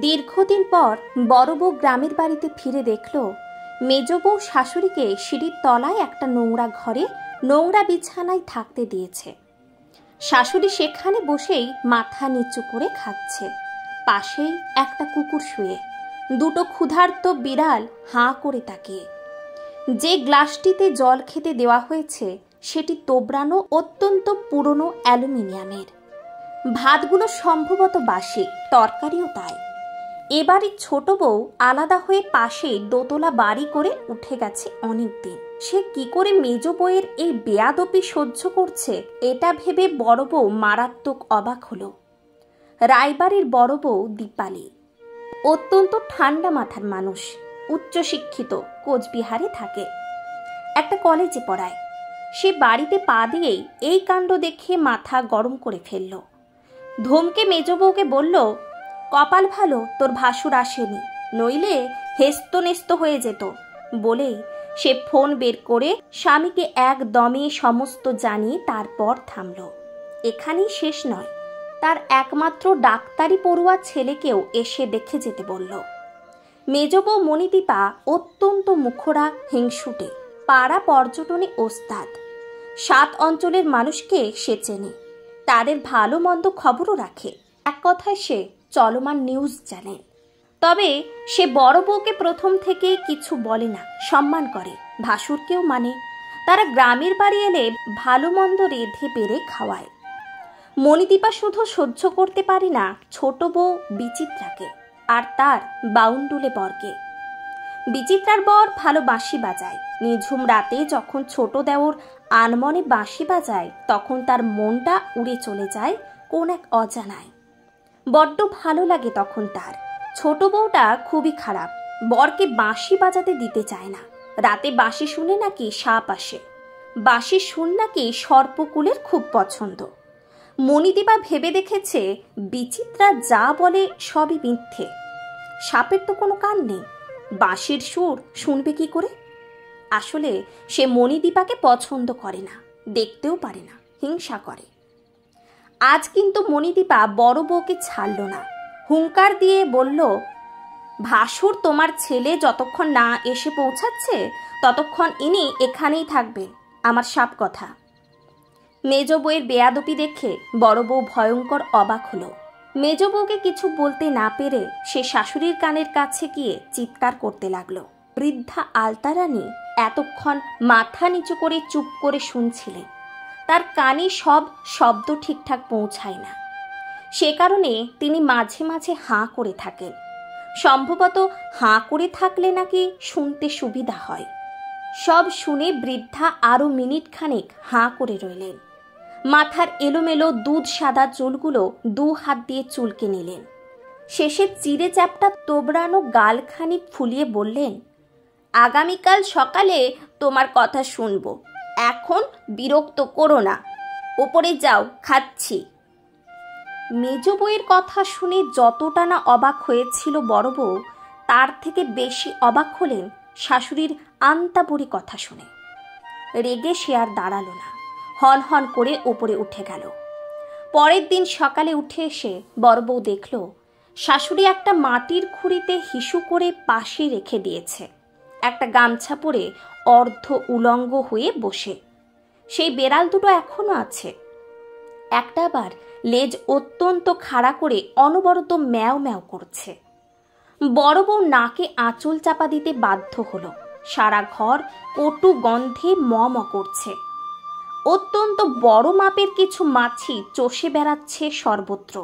দীর্ঘদিন পর বড় বউ গ্রামের বাড়িতে ফিরে দেখল মেজ বউ শাশুড়িকে সিঁড়ির তলায় একটা নোংরা ঘরে নোংরা বিছানায় থাকতে দিয়েছে। শাশুড়ি সেখানে বসেই মাথা নিচু করে খাচ্ছে। পাশেই একটা কুকুর শুয়ে, দুটো ক্ষুধার্ত বিড়াল হাঁ করে তাকিয়ে। যে গ্লাসটিতে জল খেতে দেওয়া হয়েছে সেটি তোবড়ানো অত্যন্ত পুরনো অ্যালুমিনিয়ামের। ভাতগুলো সম্ভবত বাসি, তরকারিও তাই। এবারই ছোট বউ আলাদা হয়ে পাশেই দোতলা বাড়ি করে উঠে গেছে অনেক দিন। সে কি করে মেজ বউয়ের এই বেয়াদপি সহ্য করছে এটা ভেবে বড় বউ মারাত্মক অবাক হলো। রায়বাড়ির বড় বউ দীপালি অত্যন্ত ঠান্ডা মাথার মানুষ, উচ্চশিক্ষিত, কোচবিহারে থাকে, একটা কলেজে পড়ায়। সে বাড়িতে পা দিয়েই এই কাণ্ড দেখে মাথা গরম করে ফেলল। ধমকে মেজ বউকে বলল, কপাল ভালো তোর ভাসুর আসেনি, নইলে হেস্ত নেস্ত হয়ে যেত। বলেই সে ফোন বের করে স্বামীকে একদমে সমস্ত জানিয়ে তারপর থামল। এখানেই শেষ নয়, তার একমাত্র ডাক্তারি পড়ুয়া ছেলেকেও এসে দেখে যেতে বলল। মেজ বউ মণিদীপা অত্যন্ত মুখরা, হিংসুটে, পাড়া পর্যটনে ওস্তাদ। 7 অঞ্চলের মানুষকে সে চেনে, তাদের ভালো মন্দ খবরও রাখে। এক কথায় সে চলমান নিউজ চ্যানেল। তবে সে বড় বউকে প্রথম থেকে কিছু বলে না, সম্মান করে, ভাসুরকেও মানে। তারা গ্রামের বাড়ি এলে ভালো মন্দ রেঁধে বেড়ে খাওয়ায়। মণিদীপা শুধু সহ্য করতে পারে না ছোট বউ বিচিত্রাকে আর তার বাউন্ডুলে বরকে। বিচিত্রার বর ভালো বাঁশি বাজায়। নিঝুম রাতে যখন ছোট দেওর আনমনে বাঁশি বাজায় তখন তার মনটা উড়ে চলে যায় কোন এক অজানায়। বড্ড ভালো লাগে তখন তার। ছোট বউটা খুবই খারাপ, বরকে বাঁশি বাজাতে দিতে চায় না। রাতে বাঁশি শুনে নাকি সাপ আসে, বাঁশি শুন নাকি সর্পকুলের খুব পছন্দ। মণিদীপা ভেবে দেখেছে বিচিত্রা যা বলে সবই মিথ্যে। সাপের তো কোনো কান নেই, বাঁশির সুর শুনবে কি করে? আসলে সে মণিদীপাকে পছন্দ করে না, দেখতেও পারে না, হিংসা করে। আজ কিন্তু মণিদীপা বড় বউকে ছাড়ল না। হুঙ্কার দিয়ে বলল, ভাসুর তোমার ছেলে যতক্ষণ না এসে পৌঁছাচ্ছে ততক্ষণ ইনি এখানেই থাকবেন, আমার সাপ কথা। মেজ বউয়ের বেয়াদপি দেখে বড় বউ ভয়ঙ্কর অবাক হলো। মেজ বউকে কিছু বলতে না পেরে সে শাশুড়ির কানের কাছে গিয়ে চিৎকার করতে লাগলো। বৃদ্ধা আলতারানী এতক্ষণ মাথা নিচু করে চুপ করে শুনছিলেন। তার কানে সব শব্দ ঠিকঠাক পৌঁছায় না, সে কারণে তিনি মাঝে মাঝে হাঁ করে থাকেন। সম্ভবত হাঁ করে থাকলে নাকি শুনতে সুবিধা হয়। সব শুনে বৃদ্ধা আরো মিনিট খানেক হাঁ করে রইলেন। মাথার এলোমেলো দুধ সাদা চুলগুলো 2 হাত দিয়ে চুলকে নিলেন। শেষে চিড়ে চ্যাপটা তোবড়ানো গালখানি ফুলিয়ে বললেন, আগামীকাল সকালে তোমার কথা শুনব, এখন বিরক্ত করো না, ওপরে যাও, খাচ্ছি। মেজ বউয়ের কথা শুনে যতটা না অবাক হয়েছিল বড় বউ, তার থেকে বেশি অবাক হলেন শাশুড়ির আন্তাবুড়ি কথা শুনে। রেগে সে আর দাঁড়ালো না, হন হন করে ওপরে উঠে গেল। পরের দিন সকালে উঠে এসে বড় বউ দেখল শাশুড়ি একটা মাটির খুঁড়িতে হিসু করে পাশে রেখে দিয়েছে, একটা গামছা পরে অর্ধ উলঙ্গ হয়ে বসে। সেই বেড়াল দুটো এখনো আছে। একটা আবার লেজ অত্যন্ত খাড়া করে অনবরত ম্যাও ম্যাও করছে। বড় বউ নাকে আঁচল চাপা দিতে বাধ্য হলো। সারা ঘর কটু গন্ধে ম ম করছে। অত্যন্ত বড় মাপের কিছু মাছি চষে বেড়াচ্ছে সর্বত্র।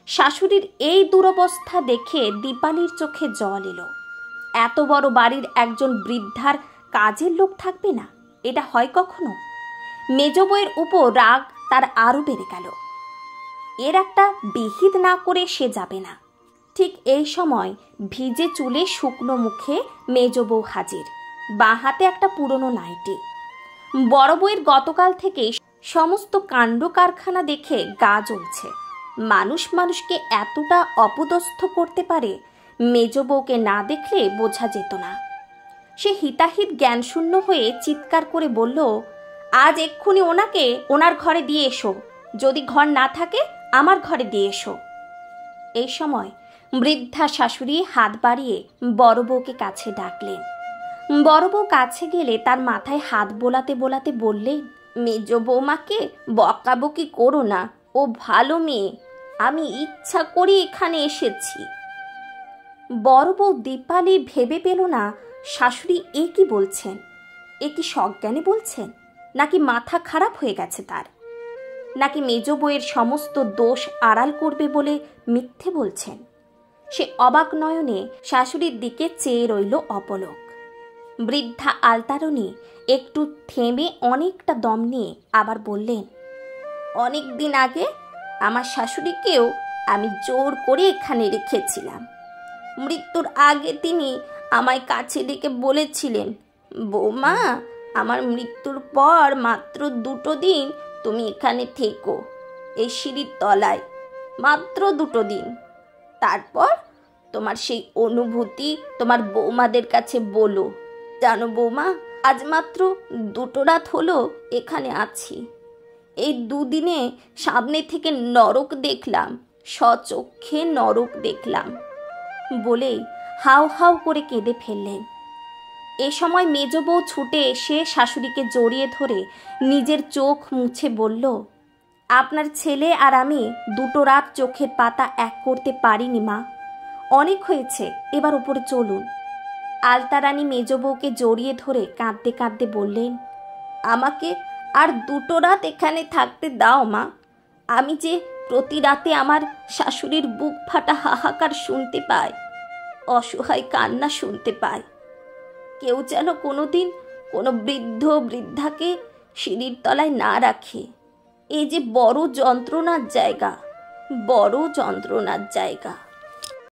শাশুড়ির এই দুরবস্থা দেখে দীপালির চোখে জল এলো। এত বড় বাড়ির একজন বৃদ্ধার কাজের লোক থাকবে না, এটা হয় কখনো? মেজ বউয়ের উপর রাগ তার আরো বেড়ে গেল। এর একটা বিহিত না করে সে যাবে না। ঠিক এই সময় ভিজে চুলে শুকনো মুখে মেজ বউ হাজির, বাঁ হাতে একটা পুরনো নাইটি। বড় বউয়ের গতকাল থেকে সমস্ত কাণ্ড কারখানা দেখে গা জ্বলছে। মানুষ মানুষকে এতটা অপদস্থ করতে পারে মেজ বউকে না দেখলে বোঝা যেত না। সে হিতাহিত জ্ঞানশূন্য হয়ে চিৎকার করে বলল, আজ এক্ষুনি ওনাকে ওনার ঘরে দিয়ে এসো, যদি ঘর না থাকে আমার ঘরে দিয়ে এসো। এই সময় বৃদ্ধা শাশুড়ি হাত বাড়িয়ে বড় বউকে কাছে ডাকলেন। বড় বউ কাছে গেলে তার মাথায় হাত বোলাতে বোলাতে বললেন, মেজ বৌমাকে বকাবকি করো না, ও ভালো মেয়ে, আমি ইচ্ছা করে এখানে এসেছি। বড় বউ দীপালি ভেবে পেল না শাশুড়ি এ কি বলছেন, এ কি সজ্ঞানে বলছেন, নাকি মাথা খারাপ হয়ে গেছে তার, নাকি মেজ বউয়ের সমস্ত দোষ আড়াল করবে বলে মিথ্যে বলছেন। সে অবাক নয়নে শাশুড়ির দিকে চেয়ে রইল অপলক। বৃদ্ধা আলতারণী একটু থেমে অনেকটা দম নিয়ে আবার বললেন, অনেক দিন আগে আমার শাশুড়িকেও আমি জোর করে এখানে রেখেছিলাম। মৃত্যুর আগে তিনি আমায় কাছে ডেকে বলেছিলেন, বৌমা, আমার মৃত্যুর পর মাত্র 2 দিন তুমি এখানে থেকো, এই সিঁড়ির তলায়, মাত্র 2 দিন। তারপর তোমার সেই অনুভূতি তোমার বৌমাদের কাছে বলো। জানো বৌমা, আজ মাত্র 2 রাত হলো এখানে আছি। এই 2 দিনে সামনে থেকে নরক দেখলাম, স্বচক্ষে নরক দেখলাম বলেই হাউ হাউ করে কেঁদে ফেললেন। এ সময় মেজ বউ ছুটে এসে শাশুড়িকে জড়িয়ে ধরে নিজের চোখ মুছে বলল, আপনার ছেলে আর আমি 2 রাত চোখের পাতা এক করতে পারিনি মা, অনেক হয়েছে, এবার উপরে চলুন। আলতারানী মেজ বউকে জড়িয়ে ধরে কাঁদতে কাঁদতে বললেন, আমাকে আর 2 রাত এখানে থাকতে দাও মা। আমি যে প্রতি রাতে আমার শাশুড়ির বুক ফাটা হাহাকার শুনতে পাই, অসহায় কান্না শুনতে পাই। কেউ যেন কোনোদিন কোনো বৃদ্ধ বৃদ্ধাকে সিঁড়ির তলায় না রাখে। এই যে বড় যন্ত্রণার জায়গা, বড় যন্ত্রণার জায়গা।